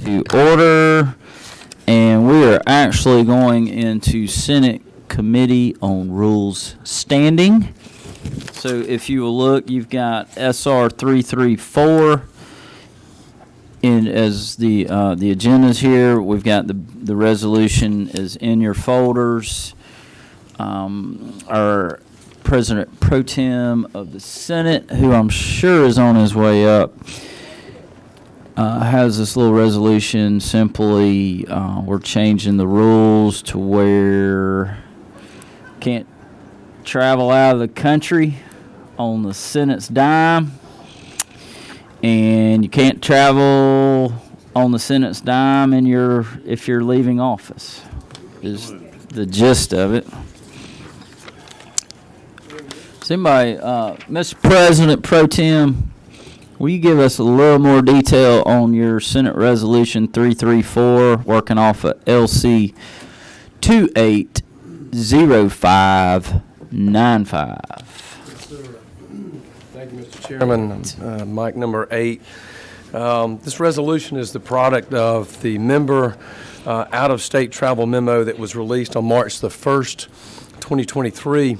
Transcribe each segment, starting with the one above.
to order, and we are actually going into Senate Committee on Rules standing. So if you will look, you've got SR 334 in as the agendas here. We've got the resolution is in your folders. Our President Pro Tem of the Senate, who I'm sure is on his way up, has this little resolution. Simply, we're changing the rules to where can't travel out of the country on the Senate's dime, and you can't travel on the Senate's dime if you're leaving office. Is the gist of it. Somebody, Mr. President Pro Tem, will you give us a little more detail on your Senate Resolution 334, working off of LC 280595? Thank you, Mr. Chairman. Mike number 8. This resolution is the product of the member out-of-state travel memo that was released on March the 1st, 2023.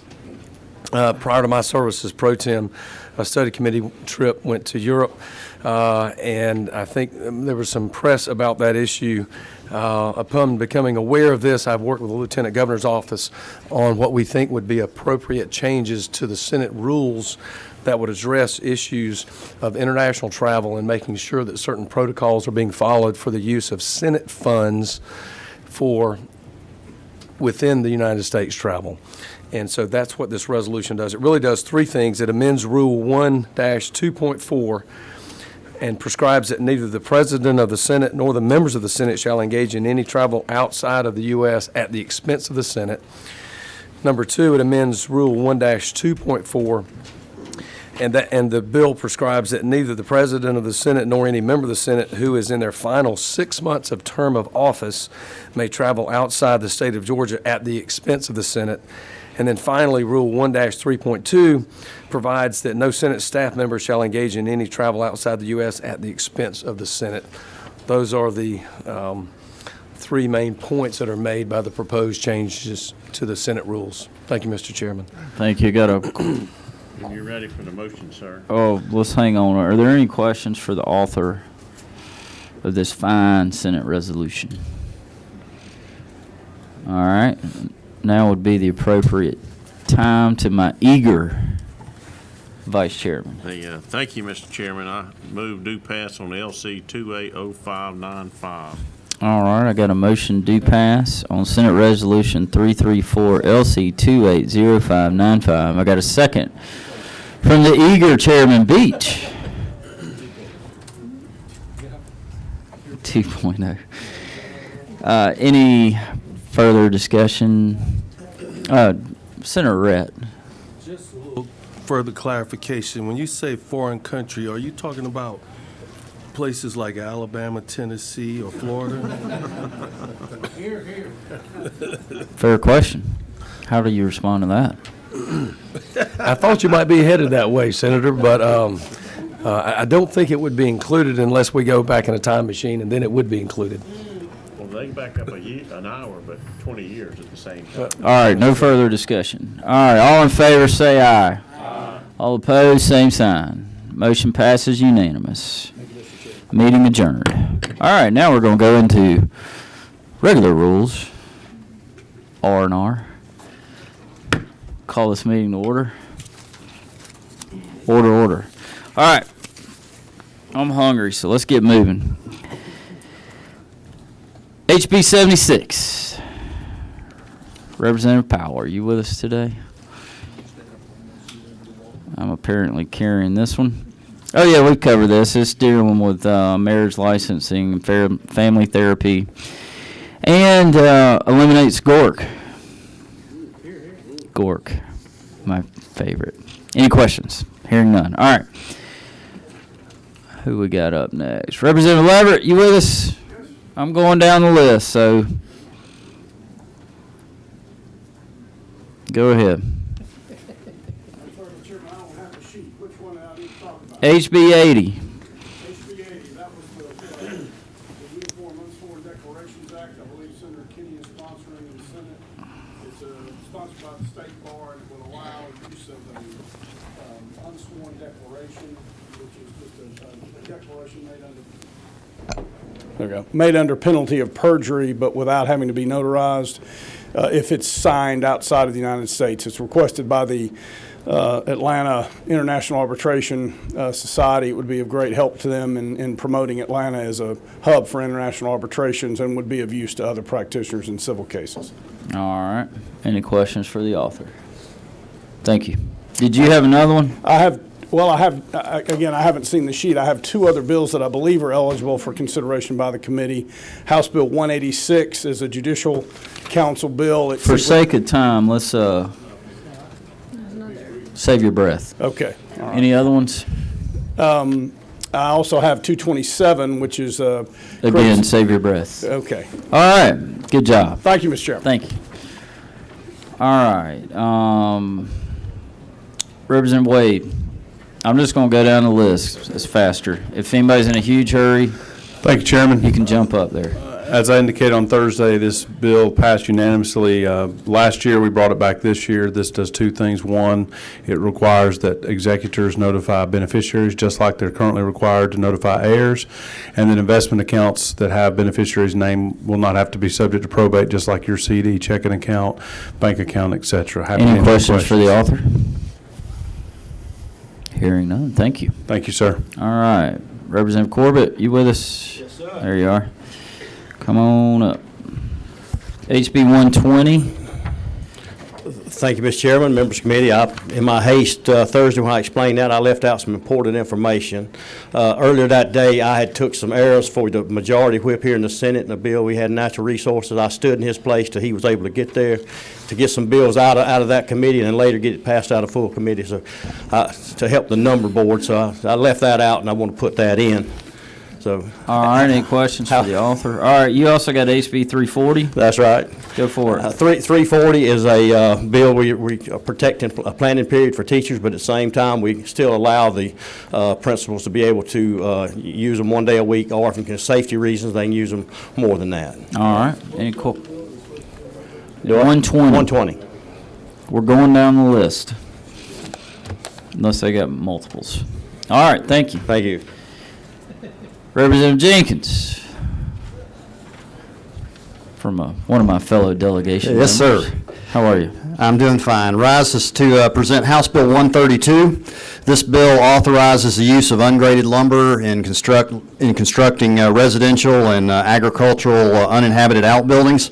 Prior to my service as Pro Tem, a study committee trip went to Europe, and I think there was some press about that issue. Upon becoming aware of this, I've worked with the Lieutenant Governor's office on what we think would be appropriate changes to the Senate rules that would address issues of international travel and making sure that certain protocols are being followed for the use of Senate funds for within the United States travel. And so that's what this resolution does. It really does three things. It amends Rule 1-2.4 and prescribes that neither the President of the Senate nor the members of the Senate shall engage in any travel outside of the U.S. at the expense of the Senate. Number 2, it amends Rule 1-2.4, and the bill prescribes that neither the President of the Senate nor any member of the Senate who is in their final 6 months of term of office may travel outside the state of Georgia at the expense of the Senate. And then finally, Rule 1-3.2 provides that no Senate staff member shall engage in any travel outside the U.S. at the expense of the Senate. Those are the three main points that are made by the proposed changes to the Senate rules. Thank you, Mr. Chairman. Thank you. When you're ready for the motion, sir. Oh, let's hang on. Are there any questions for the author of this fine Senate resolution? All right. Now would be the appropriate time to my eager Vice Chairman. Thank you, Mr. Chairman. I move due pass on LC 280595. All right, I got a motion due pass on Senate Resolution 334 LC 280595. I got a second from the eager Chairman Beach. 2.0. Any further discussion? Senator Rhett. Just a little further clarification. When you say foreign country, are you talking about places like Alabama, Tennessee, or Florida? Fair question. How do you respond to that? I thought you might be headed that way, Senator, but I don't think it would be included unless we go back in a time machine, and then it would be included. Well, they can back up an hour, but 20 years at the same time. All right, no further discussion. All right, all in favor say aye. Aye. All opposed, same sign. Motion passes unanimous. Meeting adjourned. All right, now we're going to go into regular rules, R&R. Call this meeting to order. Order. All right. I'm hungry, so let's get moving. HB 76. Representative Powell, are you with us today? I'm apparently carrying this one. Oh, yeah, we've covered this. It's dealing with marriage licensing, family therapy, and eliminates GORC. GORC, my favorite. Any questions? Hearing none. All right. Who we got up next? Representative Leverett, you with us? I'm going down the list, so go ahead. HB 80. HB 80, that was the part will allow use of an unsworn declaration, which is just a declaration made under penalty of perjury, but without having to be notarized. If it's signed outside of the United States, it's requested by the Atlanta International Arbitration Society. It would be of great help to them in promoting Atlanta as a hub for international arbitrations, and would be of use to other practitioners in civil cases. All right. Any questions for the author? Thank you. Did you have another one? Again, I haven't seen the sheet. I have two other bills that I believe are eligible for consideration by the committee. House Bill 186 is a judicial council bill. It For simply- sake of time, let's save your breath. Okay. All right. Any other ones? I also have 227, which is Again, save your breath. Okay. All right. Good job. Thank you, Mr. Chairman. Thank you. All right. Representative Wade, I'm just going to go down the list. It's faster. If anybody's in a huge hurry, Thank you, Chairman. you can jump up there. As I indicated on Thursday, this bill passed unanimously. Last year, we brought it back this year. This does two things. One, it requires that executors notify beneficiaries just like they're currently required to notify heirs. And then investment accounts that have beneficiaries' name will not have to be subject to probate, just like your CD, checking account, bank account, et cetera. Happy to Any answer questions for the author? Hearing none. Thank you. Thank you, sir. All right. Representative Corbett, you with us? Yes, sir. There you are. Come on up. HB 120. Thank you, Mr. Chairman, members of the committee. In my haste Thursday when I explained that, I left out some important information. Earlier that day, I had took some errors for the majority whip here in the Senate in the bill. We had natural resources. I stood in his place till he was able to get there to get some bills out of that committee and then later get it passed out of full committee to help the number board. So I left that out and I want to put that in. So, All right. Any questions for the author? All right. You also got HB 340. that's right. Go for it. 340 is a bill we are protecting a planning period for teachers, but at the same time, we still allow the principals to be able to use them 1 day a week, or if for safety reasons, they can use them more than that. All right. Any 120. 120. We're going down the list. Unless they got multiples. All right. Thank you. Thank you. Representative Jenkins, from one of my fellow delegation Yes, members. sir. How are you? I'm doing fine. Rises to present House Bill 132. This bill authorizes the use of ungraded lumber in constructing residential and agricultural uninhabited outbuildings.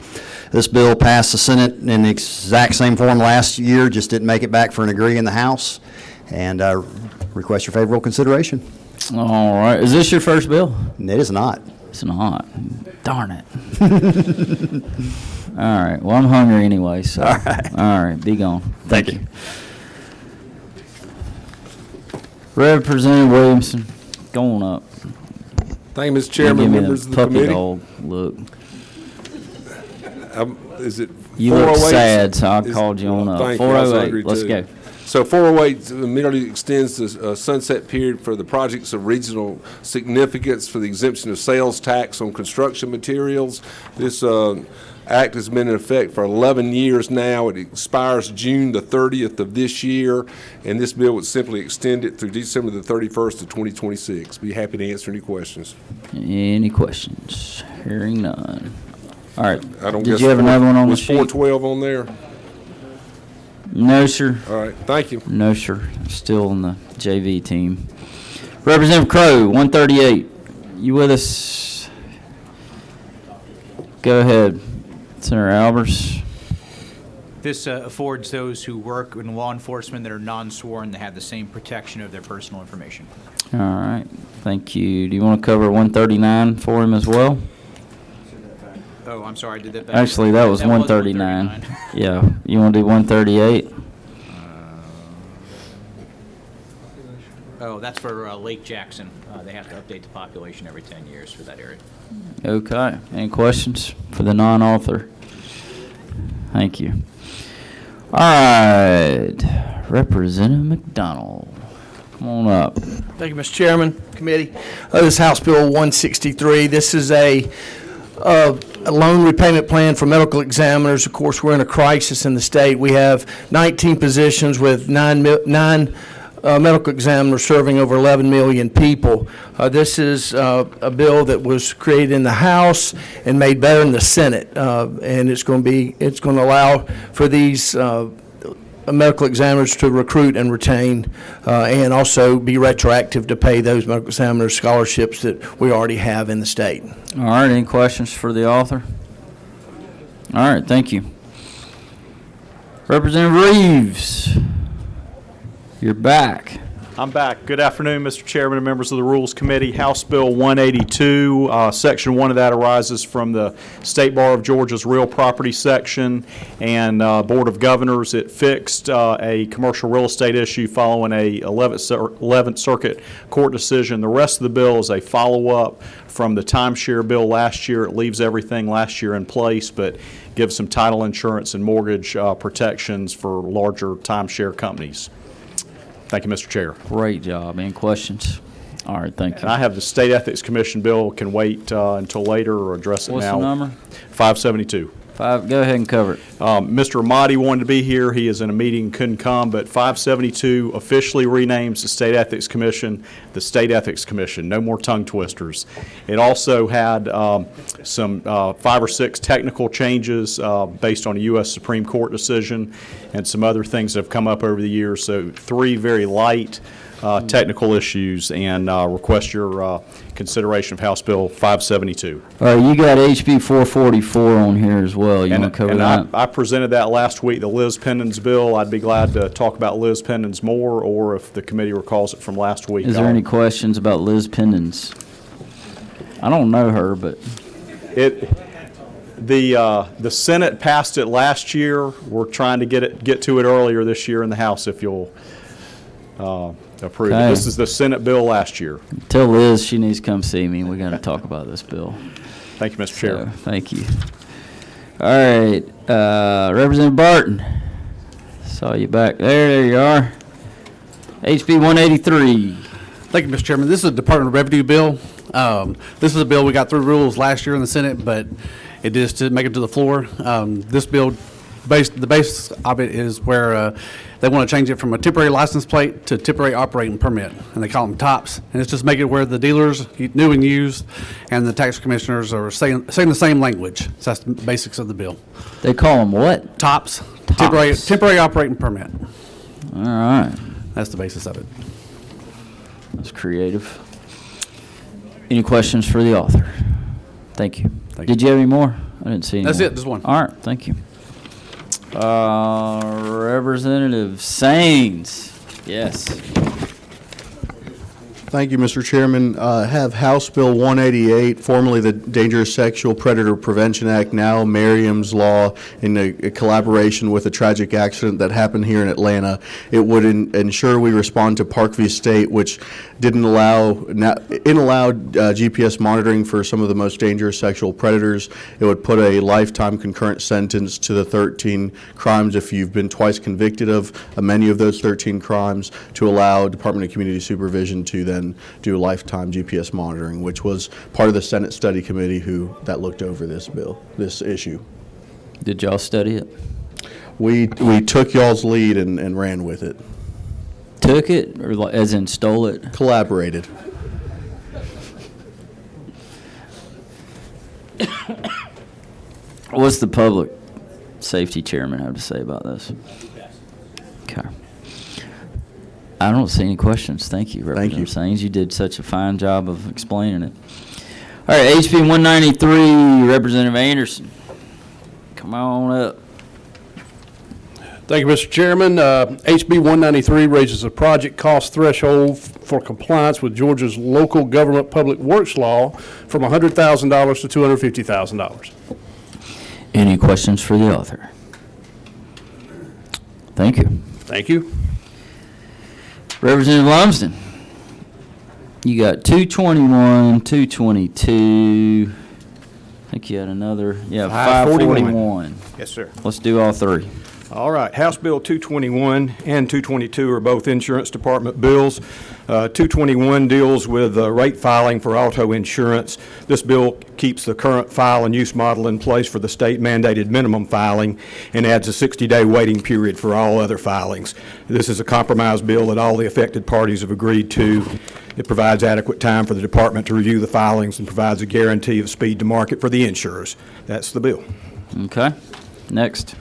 This bill passed the Senate in the exact same form last year, just didn't make it back for an agree in the House, and request your favorable consideration. All right. Is this your first bill? And it is not. It's not. Darn it. All right. Well, I'm hungry anyway, so. All right. All right. Be gone. Thank you. Representative Williamson, go on up. Thank you, Mr. Give Chairman, me members the of the puppy committee. dog look. Is it You look 408? sad, so I Is- called you on up. Thank you. I was 408. hungry, Let's too. go. So 408 immediately extends the sunset period for the projects of regional significance for the exemption of sales tax on construction materials. This act has been in effect for 11 years now. It expires June the 30th of this year, and this bill would simply extend it through December the 31st of 2026. Be happy to answer any questions. Any questions? Hearing none. All right. I don't Did guess you have another one on the was sheet? 412 on there? No, sir. All right, thank you. No, sir. Still on the JV team. Representative Crowe, 138. You with us? Go ahead. Senator Albers. This affords those who work in law enforcement that are non-sworn to have the same protection of their personal information. All right. Thank you. Do you want to cover 139 for him as well? Oh, I'm sorry, I did that back. Actually, that was 139. Yeah. You want to do 138? Oh, that's for Lake Jackson. They have to update the population every 10 years for that area. Okay. Any questions for the non-author? Thank you. All right. Representative McDonald, come on up. Thank you, Mr. Chairman, committee. This is House Bill 163. This is a a loan repayment plan for medical examiners. Of course, we're in a crisis in the state. We have 19 positions with nine medical examiners serving over 11 million people. This is a bill that was created in the House and made better in the Senate, and it's going to allow for these medical examiners to recruit and retain, and also be retroactive to pay those medical examiners scholarships that we already have in the state. All right, any questions for the author? All right, thank you. Representative Reeves, you're back. I'm back. Good afternoon, Mr. Chairman and members of the Rules Committee. House Bill 182, Section 1 of that arises from the State Bar of Georgia's real property section and Board of Governors. It fixed a commercial real estate issue following a 11th Circuit Court decision. The rest of the bill is a follow-up from the timeshare bill last year. It leaves everything last year in place, but gives some title insurance and mortgage protections for larger timeshare companies. Thank you, Mr. Chair. Great job. Any questions? All right, thank you. And I have the State Ethics Commission bill, can wait until later or address it now. What's the number? 572. Go ahead and cover it. Mr. Amati wanted to be here. He is in a meeting, couldn't come, but 572 officially renames the State Ethics Commission the State Ethics Commission. No more tongue twisters. It also had some 5 or 6 technical changes based on a U.S. Supreme Court decision and some other things that have come up over the years. So 3 very light technical issues, and request your consideration of House Bill 572. All right, you got HB 444 on here as well. You want to cover that? I presented that last week, the Liz Pendens bill. I'd be glad to talk about Liz Pendens more, or if the committee recalls it from last week. Is there any questions about Liz Pendens? I don't know her, but the Senate passed it last year. We're trying to get to it earlier this year in the House if you'll approve it. This is the Senate bill last year. Tell Liz she needs to come see me. We got to talk about this bill. Thank you, Mr. Chair. Thank you. All right, Representative Barton. Saw you back there. There you are. HB 183. Thank you, Mr. Chairman. This is a Department of Revenue bill. This is a bill we got through rules last year in the Senate, but it just didn't make it to the floor. This bill, the basis of it is where they want to change it from a temporary license plate to temporary operating permit, and they call them TOPS. And it's just make it where the dealers, new and used, and the tax commissioners are saying the same language. So that's the basics of the bill. They call them what? TOPS. TOPS. Temporary operating permit. All right. That's the basis of it. That's creative. Any questions for the author? Thank you. Did you have any more? I didn't see any That's more. it, just one. All right, thank you. Representative Saines. Yes. Thank you, Mr. Chairman. Have House Bill 188, formerly the Dangerous Sexual Predator Prevention Act, now Merriam's Law, in a collaboration with a tragic accident that happened here in Atlanta. It would ensure we respond to Parkview State, which didn't allow GPS monitoring for some of the most dangerous sexual predators. It would put a lifetime concurrent sentence to the 13 crimes if you've been twice convicted of many of those 13 crimes, to allow Department of Community Supervision to then do lifetime GPS monitoring, which was part of the Senate study committee that looked over this issue. Did y'all study it? We took y'all's lead and ran with it. Took it, or as in stole it? Collaborated. What's the public safety chairman have to say about this? Okay. I don't see any questions. Thank you, Representative Saines. You did such a fine job of explaining it. All right, HB 193, Representative Anderson. Come on up. Thank you, Mr. Chairman. HB 193 raises a project cost threshold for compliance with Georgia's local government public works law from $100,000 to $250,000. Any questions for the author? Thank you. Thank you. Representative Lumsden, you got 221, 222. I think you had another. Yeah, 541. Yes, sir. Let's do all three. All right, House Bill 221 and 222 are both Insurance Department bills. 221 deals with rate filing for auto insurance. This bill keeps the current file and use model in place for the state mandated minimum filing and adds a 60-day waiting period for all other filings. This is a compromise bill that all the affected parties have agreed to. It provides adequate time for the department to review the filings and provides a guarantee of speed to market for the insurers. That's the bill. Okay. Next.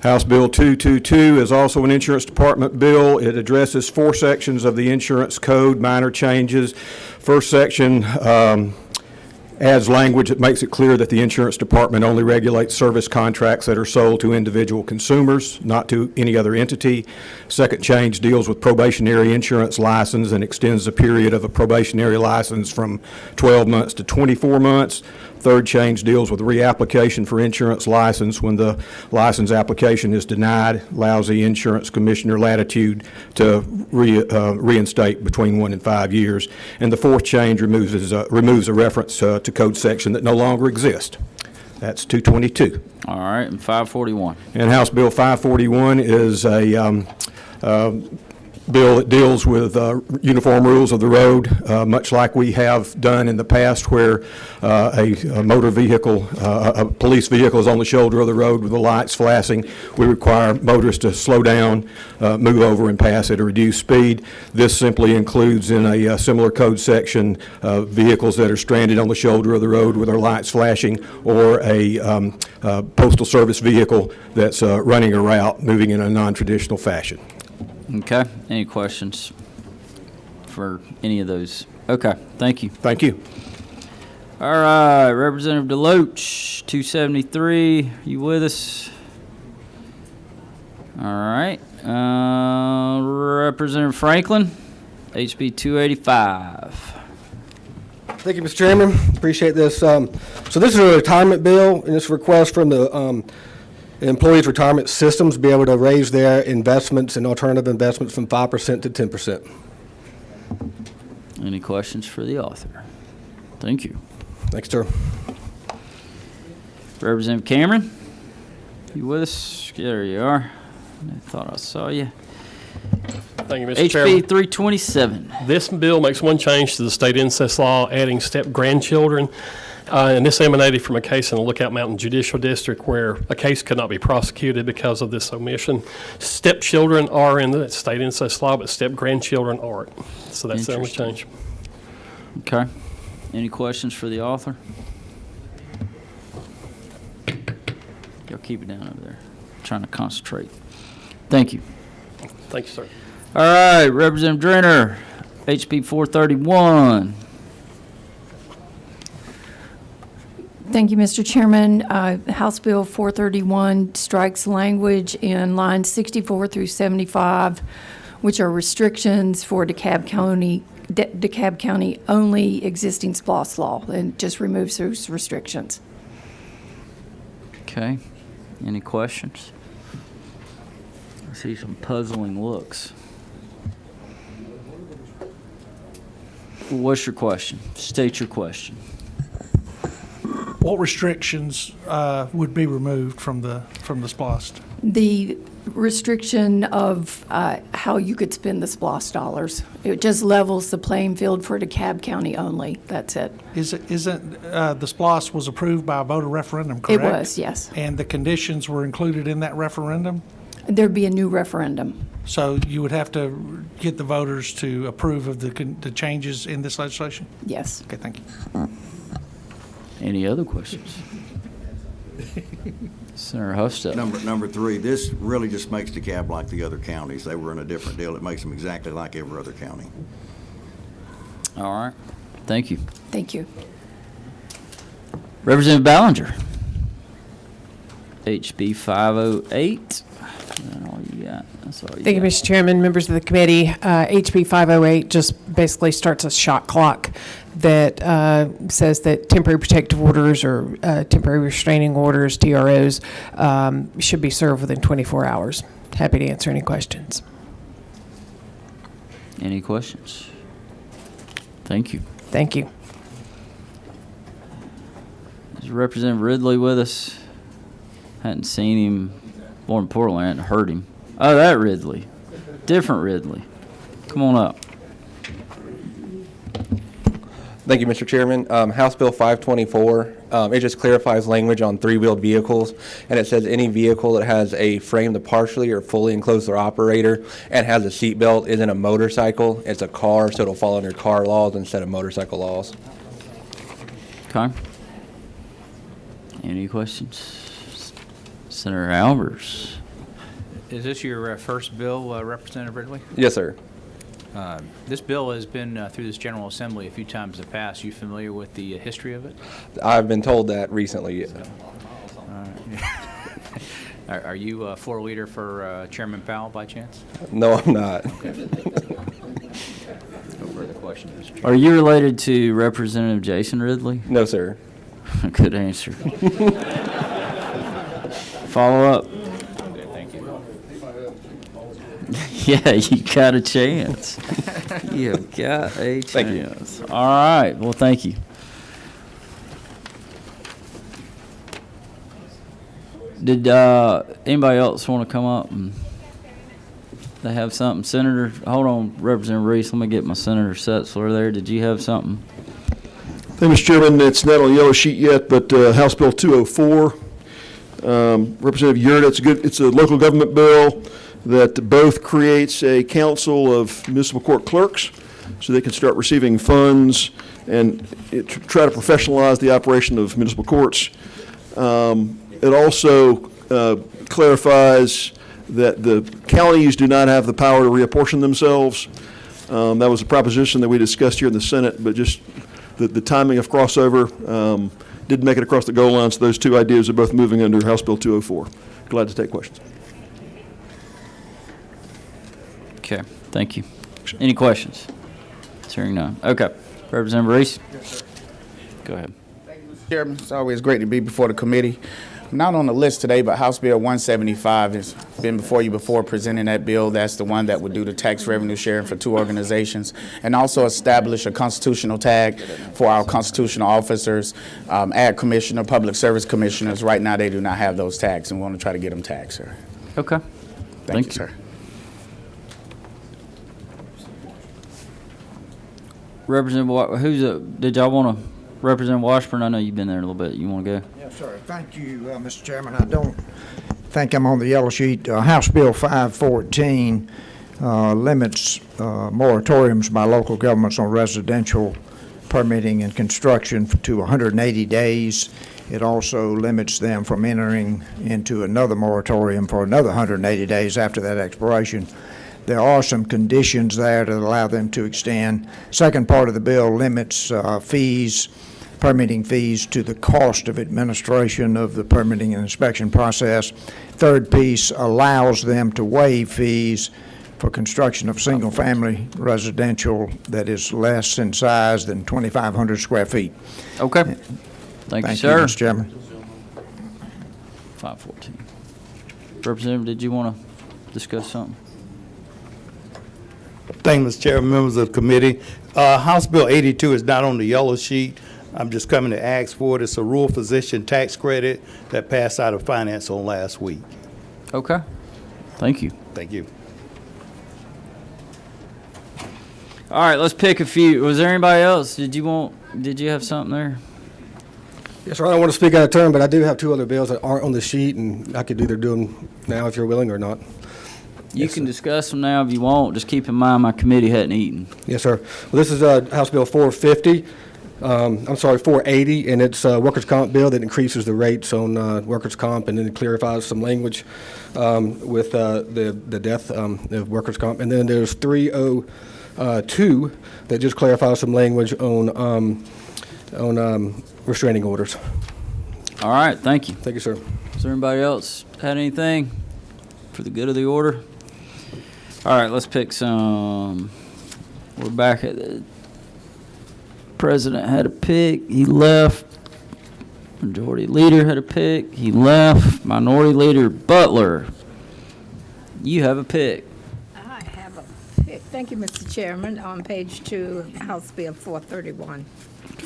House Bill 222 is also an Insurance Department bill. It addresses 4 sections of the insurance code, minor changes. First section adds language that makes it clear that the Insurance Department only regulates service contracts that are sold to individual consumers, not to any other entity. Second change deals with probationary insurance license and extends the period of a probationary license from 12 months to 24 months. Third change deals with reapplication for insurance license when the license application is denied, allows the insurance commissioner latitude to reinstate between 1 and 5 years. And the fourth change removes a reference to code section that no longer exists. That's 222. All right, and 541. And House Bill 541 is a bill that deals with uniform rules of the road, much like we have done in the past where a motor vehicle, a police vehicle is on the shoulder of the road with the lights flashing. We require motorists to slow down, move over and pass at a reduced speed. This simply includes in a similar code section vehicles that are stranded on the shoulder of the road with their lights flashing, or a postal service vehicle that's running a route moving in a non-traditional fashion. Okay. Any questions for any of those? Okay. Thank you. Thank you. All right. Representative Deloach, 273. You with us? All right. Representative Franklin, HB 285. Thank you, Mr. Chairman. Appreciate this. So this is a retirement bill, and it's a request from the employees' retirement systems to be able to raise their investments and alternative investments from 5% to 10%. Any questions for the author? Thank you. Thanks, sir. Representative Cameron, you with us? There you are. I thought I saw you. Thank you, Mr. Chairman. HB 327. This bill makes one change to the state incest law, adding step-grandchildren. And this emanated from a case in the Lookout Mountain Judicial District where a case could not be prosecuted because of this omission. Stepchildren are in the state incest law, but step-grandchildren aren't. So that's the only change. Okay. Any questions for the author? Y'all keep it down over there. I'm trying to concentrate. Thank you. Thank you, sir. All right, Representative Drenner, HB 431. Thank you, Mr. Chairman. House Bill 431 strikes language in lines 64 through 75, which are restrictions for DeKalb County only existing SPLOST law, and just removes those restrictions. Okay. Any questions? I see some puzzling looks. What's your question? State your question. What restrictions would be removed from the SPLOST? The restriction of how you could spend the SPLOST dollars. It just levels the playing field for DeKalb County only. That's it. Isn't the SPLOST was approved by a voter referendum, correct? It was, yes. And the conditions were included in that referendum? There'd be a new referendum. So you would have to get the voters to approve of the changes in this legislation? Yes. Okay, thank you. Any other questions? Senator Husted. Number 3, this really just makes DeKalb like the other counties. They were in a different deal. It makes them exactly like every other county. All right. Thank you. Thank you. Representative Ballinger, HB 508. That's all you got. That's all you Thank you, Mr. Chairman, members of the committee. HB 508 just basically starts a shot clock that says that temporary protective orders or temporary restraining orders, TROs, should be served within 24 hours. Happy to answer any questions. Any questions? Thank you. Thank you. Is Representative Ridley with us? Hadn't seen him More importantly, I hadn't heard him. Oh, that Ridley. Different Ridley. Come on up. Thank you, Mr. Chairman. House Bill 524, it just clarifies language on three-wheeled vehicles, and it says any vehicle that has a frame to partially or fully enclose their operator and has a seat belt isn't a motorcycle. It's a car, so it'll fall under car laws instead of motorcycle laws. Okay. Any questions? Senator Albers. Is this your first bill, Representative Ridley? Yes, sir. This bill has been through this General Assembly a few times in the past. You familiar with the history of it? I've been told that recently. Are you a floor leader for Chairman Powell by chance? No, I'm not. Okay. No further questions, Mr. Chairman. Are you related to Representative Jason Ridley? No, sir. Good answer. Follow up. Okay, thank you. Yeah, you got a chance. You got a chance. All right. Well, thank you. Did anybody else want to come up and they have something? Senator, hold on, Representative Reese. Let me get my Senator Setzler there. Did you have something? Thank you, Mr. Chairman. It's not on the yellow sheet yet, but House Bill 204. Representative Yurt, it's a local government bill that both creates a council of municipal court clerks so they can start receiving funds and try to professionalize the operation of municipal courts. It also clarifies that the counties do not have the power to reapportion themselves. That was a proposition that we discussed here in the Senate, but just the timing of crossover didn't make it across the goal line, so those two ideas are both moving under House Bill 204. Glad to take questions. Okay, thank you. Any questions? Hearing none. Okay. Representative Reese? Yes, sir. Go ahead. Thank you, Mr. Chairman. It's always great to be before the committee. Not on the list today, but House Bill 175 has been before you before presenting that bill. That's the one that would do the tax revenue sharing for two organizations and also establish a constitutional tag for our constitutional officers, ad commissioner, public service commissioners. Right now, they do not have those tags, and we want to try to get them tagged, sir. Okay. Thank you, sir. Representative, did y'all want to represent Washburn? I know you've been there a little bit. You want to go? Yes, sir. Thank you, Mr. Chairman. I don't think I'm on the yellow sheet. House Bill 514 limits moratoriums by local governments on residential permitting and construction to 180 days. It also limits them from entering into another moratorium for another 180 days after that expiration. There are some conditions there to allow them to extend. Second part of the bill limits permitting fees to the cost of administration of the permitting and inspection process. Third piece allows them to waive fees for construction of single-family residential that is less in size than 2,500 square feet. Okay. Thank you, sir. Mr. Chairman. 514. Representative, did you want to discuss something? Thank you, Mr. Chairman, members of the committee. House Bill 82 is not on the yellow sheet. I'm just coming to ask for it. It's a rural physician tax credit that passed out of finance on last week. Okay. Thank you. Thank you. All right, let's pick a few. Was there anybody else? Did you have something there? Yes, sir. I don't want to speak out of turn, but I do have two other bills that aren't on the sheet, and I could either do them now if you're willing or not. You can discuss them now if you want. Just keep in mind my committee hadn't eaten. Yes, sir. Well, this is House Bill 450. 480, and it's a workers' comp bill that increases the rates on workers' comp, and then it clarifies some language with the death of workers' comp. And then there's 302 that just clarifies some language on restraining orders. All right, thank you. Thank you, sir. Is there anybody else had anything for the good of the order? All right, let's pick some. We're back at the president had a pick. He left. Majority Leader had a pick. He left. Minority Leader Butler, you have a pick. I have a pick. Thank you, Mr. Chairman. On page 2, House Bill 431.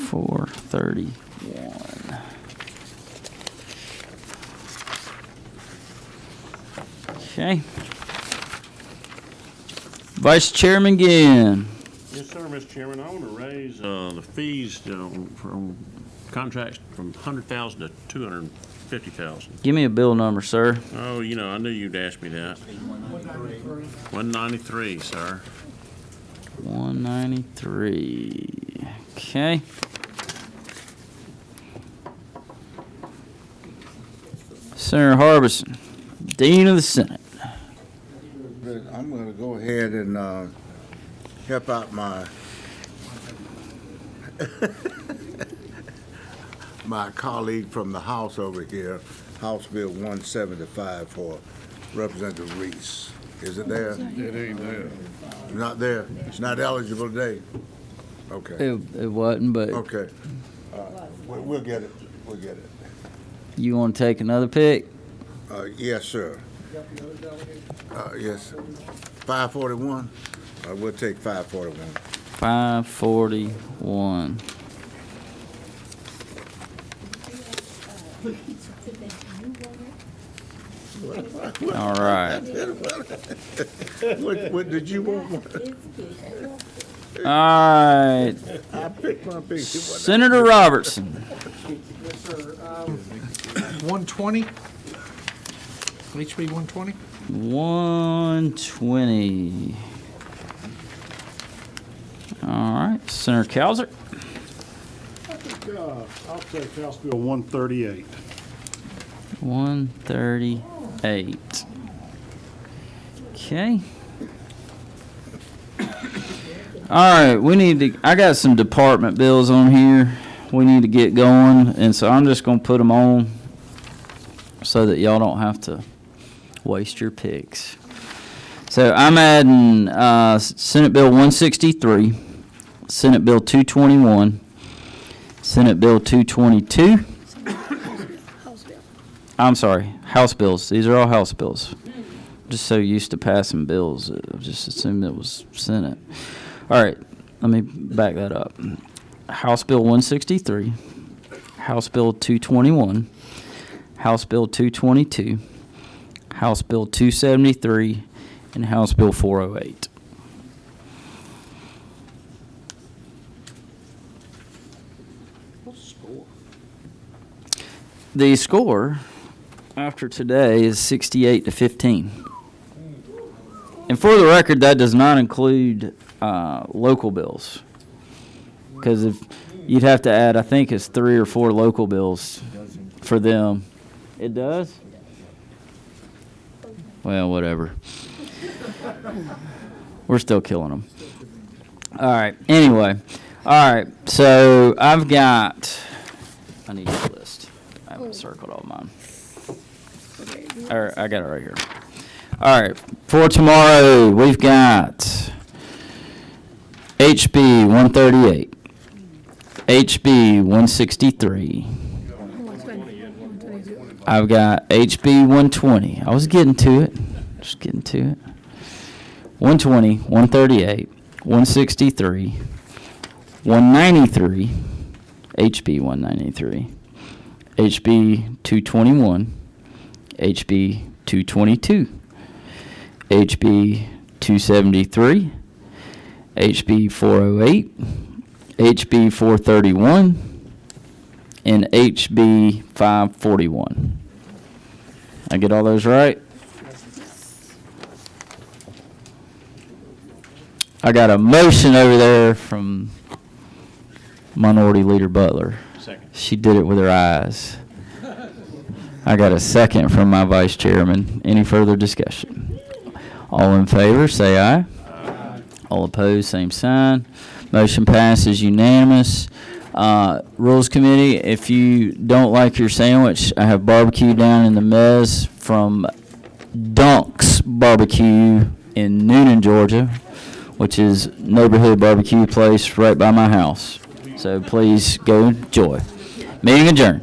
431. Okay. Vice Chairman Ginn. Yes, sir, Mr. Chairman. I want to raise the fees from contracts from $100,000 to $250,000. Give me a bill number, sir. Oh, I knew you'd ask me that. 193, sir. 193. Okay. Senator Harbison, Dean of the Senate. I'm going to go ahead and help out my my colleague from the House over here, House Bill 175 for Representative Reese. Is it there? It ain't there. Not there? It's not eligible today? Okay. It wasn't, but Okay. We'll get it. We'll get it. you want to take another pick? Yes, sir. Yes. 541? We'll take 541. 541. All right. What did you want? All right. I picked my pick. Senator Robertson. Yes, sir. 120? HB 120? 120. All right. Senator Cowser. I'll take House Bill 138. 138. Okay. All right, I got some department bills on here we need to get going, and so I'm just going to put them on so that y'all don't have to waste your picks. So I'm adding Senate Bill 163, Senate Bill 221, Senate Bill 222. I'm sorry, House bills. These are all House bills. Just so used to passing bills, I just assumed it was Senate. All right, let me back that up. House Bill 163, House Bill 221, House Bill 222, House Bill 273, and House Bill 408. What's the score? The score after today is 68-15. And for the record, that does not include local bills. Because if you'd have to add, I think it's 3 or 4 local bills for them. It does? Well, whatever. We're still killing them. All right. Anyway. All right. So I need a list. I haven't circled all mine. I got it right here. All right. For tomorrow, we've got HB 138, HB 163. I've got HB 120. I was getting to it. Just getting to it. 120, 138, 163, 193, HB 193, HB 221, HB 222, HB 273, HB 408, HB 431, and HB 541. I get all those right? I got a motion over there from Minority Leader Butler. Second. She did it with her eyes. I got a second from my vice chairman. Any further discussion? All in favor, say aye. Aye. All opposed, same sign. Motion passes unanimous. Rules Committee, if you don't like your sandwich, I have barbecue down in the mezz from Dunk's Barbecue in Noonan, Georgia, which is neighborhood barbecue place right by my house. So please go enjoy. Meeting adjourned.